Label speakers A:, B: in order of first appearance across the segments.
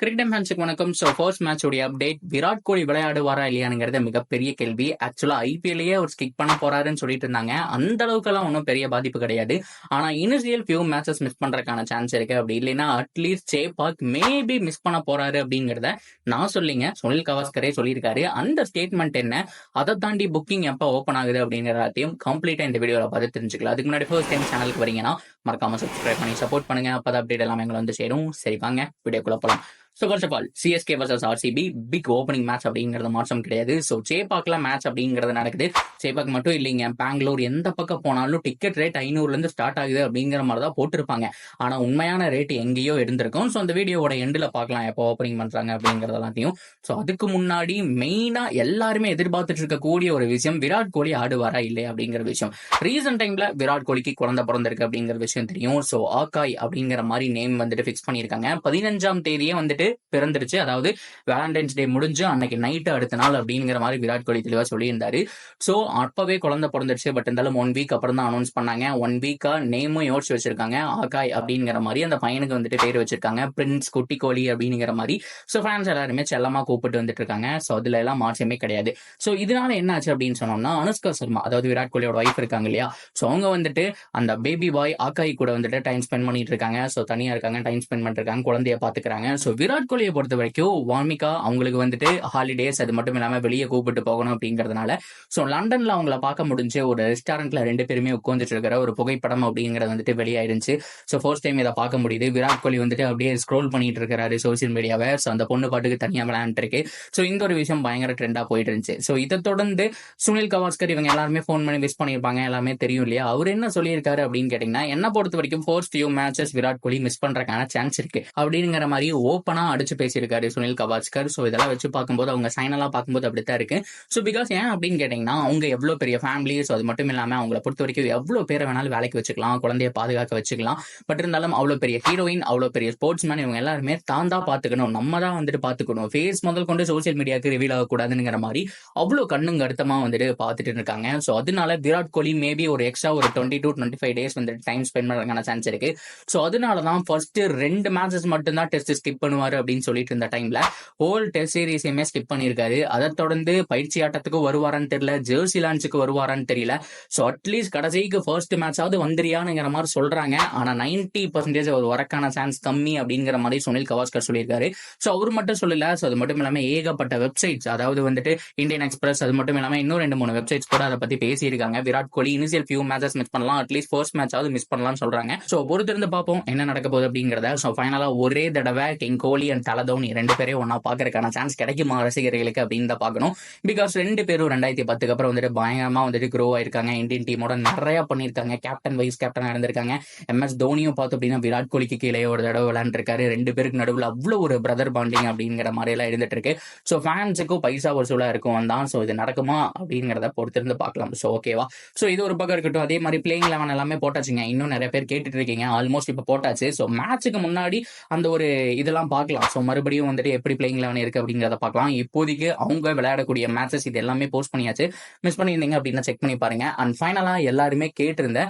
A: Cricket ஃபேன்ஸுக்கு வணக்கம். So first match உடைய அப்டேட், விராட் கோலி விளையாடுவாரா இல்லையானுங்கிறது மிகப்பெரிய கேள்வி. ஆக்சுவலா ஐபிஎல்லையே அவர் ஸ்கிக் பண்ண போறாருன்னு சொல்லிட்டு இருந்தாங்க. அந்த அளவுக்குலாம் ஒன்றும் பெரிய பாதிப்பு கிடையாது. ஆனா இனிஷியல் ஃபியூ மேட்சஸ் மிஸ் பண்றதுக்கான சான்ஸ் இருக்கு. அப்படி இல்லைன்னா அட்லீஸ்ட் சேபாக் மேபி மிஸ் பண்ண போறாரு அப்படிங்கிறத நான் சொல்லிங்க சுனில் கவாஸ்கரே சொல்லியிருக்காரு. அந்த ஸ்டேட்மெண்ட் என்ன, அதை தாண்டி புக்கிங் எப்போ ஓப்பன் ஆகுது அப்படிங்கிறதையும் கம்ப்ளீட்டா இந்த வீடியோவில் பார்த்து தெரிஞ்சுக்கலாம். அதுக்கு முன்னாடி ஃபர்ஸ்ட் டைம் சேனலுக்கு வரீங்கன்னா மறக்காம சப்ஸ்கிரைப் பண்ணி சப்போர்ட் பண்ணுங்க. அப்போ அப்டேட் எல்லாமே எங்களை வந்து சேரும். சரி வாங்க வீடியோக்குள்ள போலாம். So first of all CSK versus RCB big opening match அப்படிங்கிறது மாற்றம் கிடையாது. ஸோ சேப்பாக்ல மேட்ச் அப்படிங்கிறது நடக்குது. சேப்பாக் மட்டும் இல்லைங்க, பெங்களூர் எந்த பக்கம் போனாலும் டிக்கெட் ரேட் 500 ஸ்டார்ட் ஆகுது அப்படிங்கிற மாதிரி தான் போட்டிருப்பாங்க. ஆனால் உண்மையான ரேட் எங்கேயோ இருந்திருக்கும். ஸோ அந்த வீடியோவோட எண்டில் பார்க்கலாம் எப்போ ஓப்பனிங் பண்ணுறாங்க அப்படிங்கிறது எல்லாத்தையும். ஸோ அதுக்கு முன்னாடி மெயினாக எல்லாருமே எதிர்பார்த்துட்டு இருக்கக்கூடிய ஒரு விஷயம், விராட் கோலி ஆடுவாரா இல்லையா அப்படிங்கிற விஷயம். ரீசன்ட் டைம்ல விராட் கோலிக்கு குழந்தை பிறந்திருக்கு அப்படிங்கிற விஷயம் தெரியும். ஸோ ஆகாய் அப்படிங்கிற மாதிரி நேம் வந்துட்டு ஃபிக்ஸ் பண்ணியிருக்காங்க. 15ஆம் தேதியே வந்துட்டு பிறந்துருச்சு. அதாவது வேலண்டைன்ஸ் டே முடிஞ்சு அன்னைக்கு நைட்டு அடுத்த நாள் அப்படிங்கிற மாதிரி விராட் கோலி தெளிவா சொல்லியிருந்தாரு. ஸோ அப்பவே குழந்தை பிறந்துருச்சு. பட் இருந்தாலும் 1 வீக் அப்புறம் தான் அனௌன்ஸ் பண்ணாங்க. 1 வீக்கா நேமும் யோசிச்சு வச்சிருக்காங்க. ஆகாய் அப்படிங்கிற மாதிரி அந்த பையனுக்கு வந்துட்டு பேர் வச்சிருக்காங்க, பிரின்ஸ் குட்டி கோலி அப்படிங்கிற மாதிரி. ஸோ ஃபேன்ஸ் எல்லாருமே செல்லமா கூப்பிட்டு வந்துட்டு இருக்காங்க. ஸோ அதுல எல்லாம் மாற்றமே கிடையாது. ஸோ இதனால என்ன ஆச்சு அப்படின்னு சொன்னோம்னா, அனுஷ்கா சர்மா அதாவது விராட் கோலியோட ஒய்ஃப் இருக்காங்க இல்லையா, ஸோ அவங்க வந்துட்டு அந்த பேபி பாய் ஆகாய் கூட வந்துட்டு டைம் ஸ்பெண்ட் பண்ணிட்டு இருக்காங்க. ஸோ தனியா இருக்காங்க, டைம் ஸ்பெண்ட் பண்ணிட்டு இருக்காங்க, குழந்தைய பாத்துக்கிறாங்க. ஸோ விராட் கோலியை பொறுத்த வரைக்கும் வார்மிகா அவங்களுக்கு வந்துட்டு ஹாலிடேஸ் அது மட்டும் இல்லாம வெளியே கூப்பிட்டு போகணும் அப்படிங்கிறதுனால ஸோ லண்டன்ல அவங்கள பார்க்க முடிஞ்சு ஒரு ரெஸ்டாரண்ட்ல 2 பேருமே உட்காந்துட்டு இருக்கிற ஒரு புகைப்படம் அப்படிங்கிறது வந்துட்டு வெளியாயிருச்சு. ஸோ ஃபர்ஸ்ட் டைம் இதை பார்க்க முடியுது. விராட் கோலி வந்துட்டு அப்படியே ஸ்க்ரோல் பண்ணிட்டு இருக்கிறாரு சோசியல் மீடியாவை. ஸோ அந்த பொண்ணு பாட்டுக்கு தனியா விளையாண்டு இருக்கு. ஸோ இந்த ஒரு விஷயம் பயங்கர ட்ரெண்டா போயிட்டு இருந்துச்சு. ஸோ இதை தொடர்ந்து சுனில் கவாஸ்கர் இவங்க எல்லாருமே ஃபோன் பண்ணி விஷ் பண்ணியிருப்பாங்க, எல்லாமே தெரியும் இல்லையா. அவர் என்ன சொல்லியிருக்காரு அப்படின்னு கேட்டீங்கன்னா, என்ன பொறுத்த வரைக்கும் first few matches Virat Kohli miss பண்றதுக்கான சான்ஸ் இருக்கு அப்படிங்கிற மாதிரி ஓப்பனா அடிச்சு பேசியிருக்காரு சுனில் கவாஸ்கர். ஸோ இதெல்லாம் வச்சு பார்க்கும்போது அவங்க சைனெல்லாம் பார்க்கும்போது அப்படித்தான் இருக்கு. ஸோ பிகாஸ் ஏன் அப்படின்னு கேட்டீங்கன்னா, அவங்க எவ்வளவு பெரிய ஃபேமிலி. ஸோ அது மட்டும் இல்லாம அவங்களை பொறுத்த வரைக்கும் எவ்வளவு பேரை வேணாலும் வேலைக்கு வச்சுக்கலாம், குழந்தைய பாதுகாக்க வச்சுக்கலாம். பட் இருந்தாலும் அவ்வளவு பெரிய ஹீரோயின், அவ்வளவு பெரிய ஸ்போர்ட்ஸ் மேன், இவங்க எல்லாருமே தான் பார்த்துக்கணும், நம்ம தான் வந்துட்டு பார்த்துக்கணும், ஃபேஸ் முதல் கொண்டு சோசியல் மீடியாவுக்கு ரிவீல் ஆகக்கூடாதுங்கிற மாதிரி அவ்வளவு கண்ணுங்க அர்த்தமா வந்துட்டு பார்த்துட்டு இருக்காங்க. ஸோ அதனால விராட் கோலி மேபி ஒரு எக்ஸ்ட்ரா ஒரு 20 to 25 டேஸ் வந்துட்டு டைம் ஸ்பெண்ட் பண்ணுறதுக்கான சான்ஸ் இருக்கு. ஸோ அதனால தான் ஃபர்ஸ்ட் 2 மேட்சஸ் மட்டும்தான் டெஸ்ட் ஸ்கிப் பண்ணுவாரு அப்படின்னு சொல்லிட்டு இருந்த டைம்ல ஹோல் டெஸ்ட் சீரீஸையுமே ஸ்கிப் பண்ணியிருக்காரு. அதை தொடர்ந்து பயிற்சி ஆட்டத்துக்கு வருவாரான்னு தெரியல, ஜெர்சி லான்ச்சுக்கு வருவாரான்னு தெரியல. ஸோ அட்லீஸ்ட் கடைசிக்கு ஃபர்ஸ்ட் மேட்சாவது வந்துறியானுங்கிற மாதிரி சொல்றாங்க. ஆனா 90% ஒரு வரக்கான சான்ஸ் கம்மி அப்படிங்கிற மாதிரி சுனில் கவாஸ்கர் சொல்லியிருக்காரு. ஸோ அவர் மட்டும் சொல்லல, ஸோ அது மட்டும் இல்லாம ஏகப்பட்ட வெப்சைட்ஸ், அதாவது வந்துட்டு இந்தியன் எக்ஸ்பிரஸ், அது மட்டும் இல்லாம இன்னும் 2-3 வெப்சைட்ஸ் கூட அதை பத்தி பேசியிருக்காங்க. Virat Kohli initial few matches miss பண்ணலாம், அட்லீஸ்ட் ஃபர்ஸ்ட் மேட்சாவது மிஸ் பண்ணலாம்னு சொல்றாங்க. ஸோ பொறுத்திருந்து பார்ப்போம் என்ன நடக்க போகுது அப்படிங்கிறத. ஸோ ஃபைனலா ஒரே தடவை கிங் கோலி அண்ட் தல தோனி 2 பேரையும் ஒன்னா பாக்குறதுக்கான சான்ஸ் கிடைக்குமா ரசிகர்களுக்கு அப்படின்னு தான் பார்க்கணும். பிகாஸ் 2 பேரும் 2010 அப்புறம் வந்துட்டு பயங்கரமா வந்துட்டு க்ரோ ஆயிருக்காங்க. இந்தியன் டீமோட நிறைய பண்ணிருக்காங்க, கேப்டன் வைஸ் கேப்டன் இருந்திருக்காங்க. எம்எஸ் தோனியும் பார்த்து அப்படின்னா விராட் கோலிக்கு கீழே ஒரு தடவை விளையாண்டுருக்காரு. 2 பேருக்கு நடுவில் அவ்வளவு ஒரு பிரதர் பாண்டிங் அப்படிங்கிற மாதிரி எல்லாம் இருந்துட்டு இருக்கு. ஸோ ஃபேன்ஸுக்கும் பைசா ஒரு சூழலா இருக்கும் தான். ஸோ இது நடக்குமா அப்படிங்கிறத பொறுத்திருந்து பார்க்கலாம். ஸோ ஓகேவா. ஸோ இது ஒரு பக்கம் இருக்கட்டும். அதே மாதிரி பிளேயிங் 11 எல்லாமே போட்டாச்சுங்க. இன்னும் நிறைய பேர் கேட்டுட்டு இருக்கீங்க, ஆல்மோஸ்ட் இப்போ போட்டாச்சு. ஸோ மேட்சுக்கு முன்னாடி அந்த ஒரு இதெல்லாம் பார்க்கலாம். ஸோ மறுபடியும் வந்துட்டு எப்படி பிளேயிங் 11 இருக்கு அப்படிங்கிறத பார்க்கலாம். இப்போதைக்கு அவங்க விளையாடக்கூடிய மேட்சஸ் இது எல்லாமே போஸ்ட் பண்ணியாச்சு. மிஸ் பண்ணியிருந்தீங்க அப்படின்னா செக் பண்ணி பாருங்க. அண்ட் ஃபைனலா எல்லாருமே கேட்டிருந்த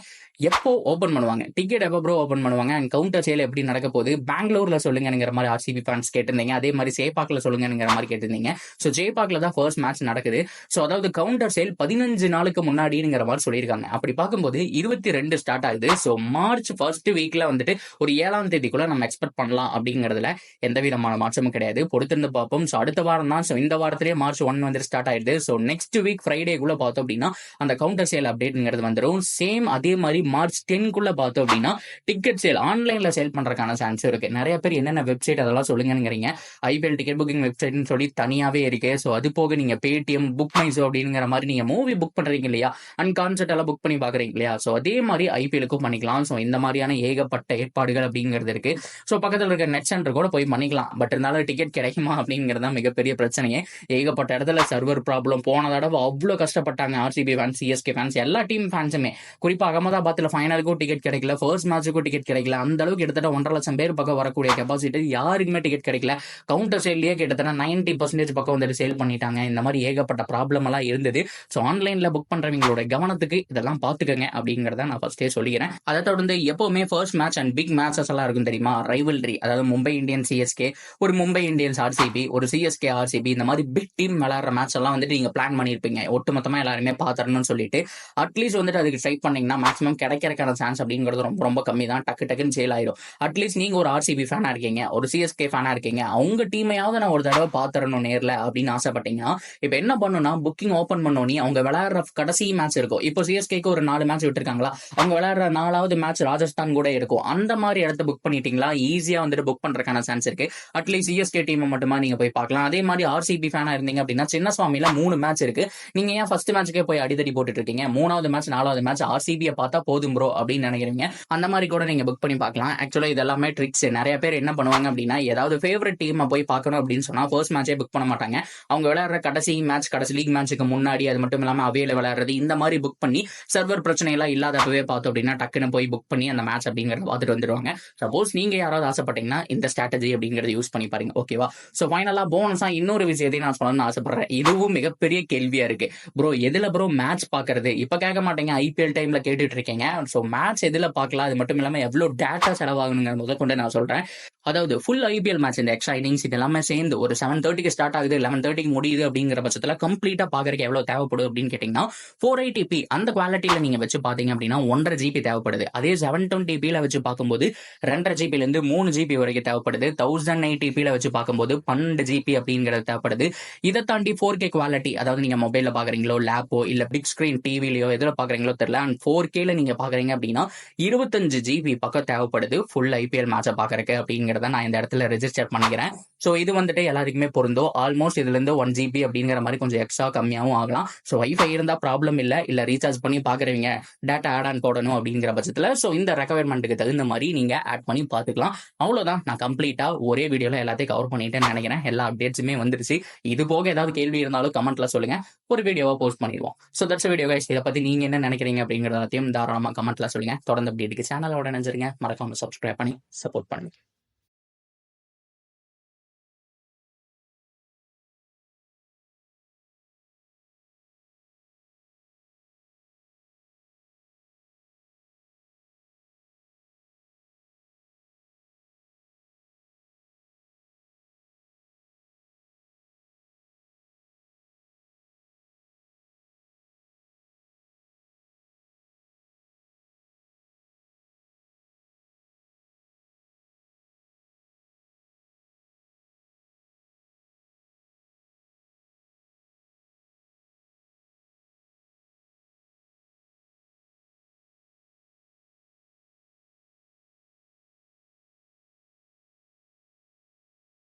A: எப்போ ஓபன் பண்ணுவாங்க, டிக்கெட் எப்போ ப்ரோ ஓபன் பண்ணுவாங்க, அண்ட் கவுண்டர் சேல் எப்படி நடக்க போகுது, பெங்களூர்ல சொல்லுங்கிற மாதிரி ஆர்சிபி ஃபேன்ஸ் கேட்டிருந்தீங்க. அதே மாதிரி சேப்பாக்ல சொல்லுங்கிற மாதிரி கேட்டிருந்தீங்க. ஸோ சேப்பாக்ல தான் ஃபர்ஸ்ட் மேட்ச் நடக்குது. ஸோ அதாவது கவுண்டர் சேல் 15 நாளுக்கு முன்னாடிங்கிற மாதிரி சொல்லியிருக்காங்க. அப்படி பார்க்கும்போது 22 ஸ்டார்ட் ஆகுது. ஸோ மார்ச் ஃபர்ஸ்ட் வீக்ல வந்துட்டு ஒரு 7ஆம் தேதிக்குள்ள நம்ம எக்ஸ்பெக்ட் பண்ணலாம் அப்படிங்கிறதுல எந்த விதமான மாற்றமும் கிடையாது. பொறுத்திருந்து பார்ப்போம். ஸோ அடுத்த வாரம் தான். ஸோ இந்த வாரத்திலேயே மார்ச் 1 வந்துட்டு ஸ்டார்ட் ஆயிடுது. ஸோ நெக்ஸ்ட் வீக் ஃப்ரைடேக்குள்ள பார்த்தோம் அப்படின்னா அந்த கவுண்டர் சேல் அப்டேட்ங்கிறது வந்துடும். சேம் அதே மாதிரி மார்ச் 10க்குள்ள பார்த்தோம் அப்படின்னா டிக்கெட் சேல் ஆன்லைன்ல சேல் பண்றதுக்கான சான்ஸ் இருக்கு. நிறைய பேர் என்னென்ன வெப்சைட் அதெல்லாம் சொல்லுங்கிறீங்க. ஐபிஎல் டிக்கெட் புக்கிங் வெப்சைட்னு சொல்லி தனியாவே இருக்கு. ஸோ அது போக நீங்க பேடிஎம், புக் மை ஷோ அப்படிங்கிற மாதிரி நீங்க மூவி புக் பண்றீங்க இல்லையா, அண்ட் கான்சர்ட் எல்லாம் புக் பண்ணி பாக்குறீங்க இல்லையா. ஸோ அதே மாதிரி ஐபிஎலுக்கும் பண்ணிக்கலாம். ஸோ இந்த மாதிரியான ஏகப்பட்ட ஏற்பாடுகள் அப்படிங்கிறது இருக்கு. ஸோ பக்கத்தில் இருக்க நெட் சென்டர் கூட போய் பண்ணிக்கலாம். பட் இருந்தாலும் டிக்கெட் கிடைக்குமா அப்படிங்கிறது தான் மிகப்பெரிய பிரச்சனையே. ஏகப்பட்ட இடத்துல சர்வர் ப்ராப்ளம். போன தடவை அவ்வளவு கஷ்டப்பட்டாங்க ஆர்சிபி ஃபேன்ஸ், சிஎஸ்கே ஃபேன்ஸ், எல்லா டீம் ஃபேன்ஸுமே. குறிப்பா அகமதாபாத் 10 ஃபைனலுக்கும் டிக்கெட் கிடைக்கல, ஃபர்ஸ்ட் மேட்சுக்கும் டிக்கெட் கிடைக்கல. அந்த அளவுக்கு கிட்டத்தட்ட 1.5 லட்சம் பேர் பக்கம் வரக்கூடிய கெபாசிட்டி யாருக்குமே டிக்கெட் கிடைக்கல. கவுண்டர் சேல்லையே கிட்டத்தட்ட 90% பக்கம் வந்துட்டு சேல் பண்ணிட்டாங்க. இந்த மாதிரி ஏகப்பட்ட ப்ராப்ளம் எல்லாம் இருந்தது. ஸோ ஆன்லைன்ல புக் பண்றவங்களோட கவனத்துக்கு இதெல்லாம் பாத்துக்கங்க அப்படிங்கறத நான் ஃபர்ஸ்டே சொல்லிக்கிறேன். அதை தொடர்ந்து எப்பவுமே first match and big matches எல்லாம் இருக்கும் தெரியுமா, ரைவல்ரி, அதாவது மும்பை இந்தியன்ஸ் சிஎஸ்கே, ஒரு மும்பை இந்தியன்ஸ் ஆர்சிபி, ஒரு சிஎஸ்கே ஆர்சிபி, இந்த மாதிரி பிக் டீம் விளையாடுற மேட்ச் எல்லாம் வந்துட்டு நீங்க பிளான் பண்ணிருப்பீங்க, ஒட்டுமொத்தமா எல்லாருமே பாத்துறணும்னு சொல்லிட்டு. அட்லீஸ்ட் வந்துட்டு அதுக்கு ட்ரை பண்ணீங்கன்னா மேக்ஸிமம் கிடைக்கிறதுக்கான சான்ஸ் அப்படிங்கிறது ரொம்ப ரொம்ப கம்மி தான். டக்கு டக்குன்னு சேல் ஆயிடும். அட்லீஸ்ட் நீங்க ஒரு ஆர்சிபி ஃபேனா இருக்கீங்க, ஒரு சிஎஸ்கே ஃபேனா இருக்கீங்க, அவங்க டீமையாவது நான் ஒரு தடவை பாத்துறணும் நேர்ல அப்படின்னு ஆசைப்பட்டீங்கன்னா இப்ப என்ன பண்ணுனா, புக்கிங் ஓபன் பண்ணோனி அவங்க விளையாடுற கடைசி மேட்ச் இருக்கும். இப்போ சிஎஸ்கேக்கு ஒரு 4 மேட்ச் விட்டுருக்காங்களா, அவங்க விளையாடுற 4வது மேட்ச் ராஜஸ்தான் கூட இருக்கும். அந்த மாதிரி இடத்த புக் பண்ணிட்டீங்களா ஈஸியா வந்துட்டு புக் பண்றதுக்கான சான்ஸ் இருக்கு. அட்லீஸ்ட் சிஎஸ்கே டீம் மட்டுமா நீங்க போய் பார்க்கலாம். அதே மாதிரி ஆர்சிபி ஃபேனா இருந்தீங்க அப்படின்னா சின்னசுவாமியில 3 மேட்ச் இருக்கு. நீங்க ஏன் ஃபர்ஸ்ட் மேட்சுக்கே போய் அடிதடி போட்டுட்டு இருக்கீங்க, 3வது மேட்ச் 4வது மேட்ச் ஆர்சிபியை பார்த்தா போதும் ப்ரோ அப்படின்னு நினைக்கிறீங்க. அந்த மாதிரி கூட நீங்க புக் பண்ணி பார்க்கலாம். ஆக்சுவலா இது எல்லாமே ட்ரிக்ஸ். நிறைய பேர் என்ன பண்ணுவாங்க அப்படின்னா, ஏதாவது ஃபேவரட் டீமை போய் பார்க்கணும் அப்படின்னு சொன்னா ஃபர்ஸ்ட் மேட்சே புக் பண்ண மாட்டாங்க. அவங்க விளையாடுற கடைசி மேட்ச், கடைசி லீக் மேட்சுக்கு முன்னாடி, அது மட்டும் இல்லாம அவையில விளையாடுறது, இந்த மாதிரி புக் பண்ணி சர்வர் பிரச்சனை எல்லாம் இல்லாதப்பவே பார்த்தோம் அப்படின்னா டக்குன்னு போய் புக் பண்ணி அந்த மேட்ச் அப்படிங்கறத பார்த்துட்டு வந்துருவாங்க. சப்போஸ் நீங்க யாராவது ஆசைப்பட்டீங்கன்னா இந்த ஸ்ட்ராட்டஜி அப்படிங்கறத யூஸ் பண்ணி பாருங்க. ஓகேவா? சோ ஃபைனலா போனஸா இன்னொரு விஷயத்தையும் நான் சொல்லணும்னு ஆசைப்படுறேன். இதுவும் மிகப்பெரிய கேள்வியா இருக்கு. ப்ரோ எதுல ப்ரோ மேட்ச் பாக்குறது? இப்ப கேட்க மாட்டீங்க, ஐபிஎல் டைம்ல கேட்டுட்டு இருக்கீங்க. சோ மேட்ச் எதுல பார்க்கலாம், அது மட்டும் இல்லாம எவ்வளவு டேட்டா செலவாகணுங்கிற முதற்கொண்டு நான் சொல்றேன். அதாவது ஃபுல் ஐபிஎல் மேட்ச், இந்த எக்ஸ்ட்ரா இன்னிங்ஸ் இது எல்லாமே சேர்ந்து ஒரு 7:30க்கு ஸ்டார்ட் ஆகுது, 11:30க்கு முடியுது அப்படிங்கிற பட்சத்துல கம்ப்ளீட்டா பாக்குறதுக்கு எவ்வளவு தேவைப்படும் அப்படின்னு கேட்டீங்கன்னா 480p அந்த குவாலிட்டியில நீங்க வச்சு பாத்தீங்க அப்படின்னா 1.5 GB தேவைப்படுது. அதே 720p வச்சு பார்க்கும்போது 2.5 GB ல இருந்து 3 GB வரைக்கும் தேவைப்படுது. 1080p வச்சு பார்க்கும்போது 12 GB அப்படிங்கிறது தேவைப்படுது. இதை தாண்டி 4K குவாலிட்டி, அதாவது நீங்க மொபைல்ல பாக்குறீங்களோ, லேப்போ, இல்ல பிக் ஸ்கிரீன் டிவிலயோ எதுல பாக்குறீங்களோ தெரியல, அண்ட் 4K நீங்க பாக்குறீங்க அப்படின்னா 25 GB பக்கம் தேவைப்படுது ஃபுல் ஐபிஎல் மேட்சை பாக்குறதுக்கு அப்படிங்கிறத நான் இந்த இடத்துல ரெஜிஸ்டர் பண்ணிக்கிறேன். சோ இது வந்துட்டு எல்லாருக்குமே பொருந்தும். ஆல்மோஸ்ட் இதுல இருந்து 1 GB அப்படிங்கிற மாதிரி கொஞ்சம் எக்ஸ்ட்ரா கம்மியாவும் ஆகலாம். சோ வைஃபை இருந்தா ப்ராப்ளம் இல்ல ரீசார்ஜ் பண்ணி பாக்குறவங்க டேட்டா ஆட் ஆன் போடணும் அப்படிங்கிற பட்சத்துல சோ இந்த ரெக்குவயர்மெண்ட்டுக்கு தகுந்த மாதிரி நீங்க ஆட் பண்ணி பாத்துக்கலாம். அவ்வளவுதான். நான் கம்ப்ளீட்டா ஒரே வீடியோல எல்லாத்தையும் கவர் பண்ணிட்டேன்னு நினைக்கிறேன். எல்லா அப்டேட்ஸுமே வந்துருச்சு. இது போக ஏதாவது கேள்வி இருந்தாலும் கமெண்ட்ல சொல்லுங்க, ஒரு வீடியோவா போஸ்ட் பண்ணிடுவோம். So that's video guys. இதை பத்தி நீங்க என்ன நினைக்கிறீங்க அப்படிங்கறதையும் தாராளமா கமெண்ட்ல சொல்லுங்க. தொடர்ந்து அப்டேட்டுக்கு சேனலோட நினைச்சிருங்க. மறக்காம சப்ஸ்கிரைப் பண்ணி சப்போர்ட் பண்ணுங்க.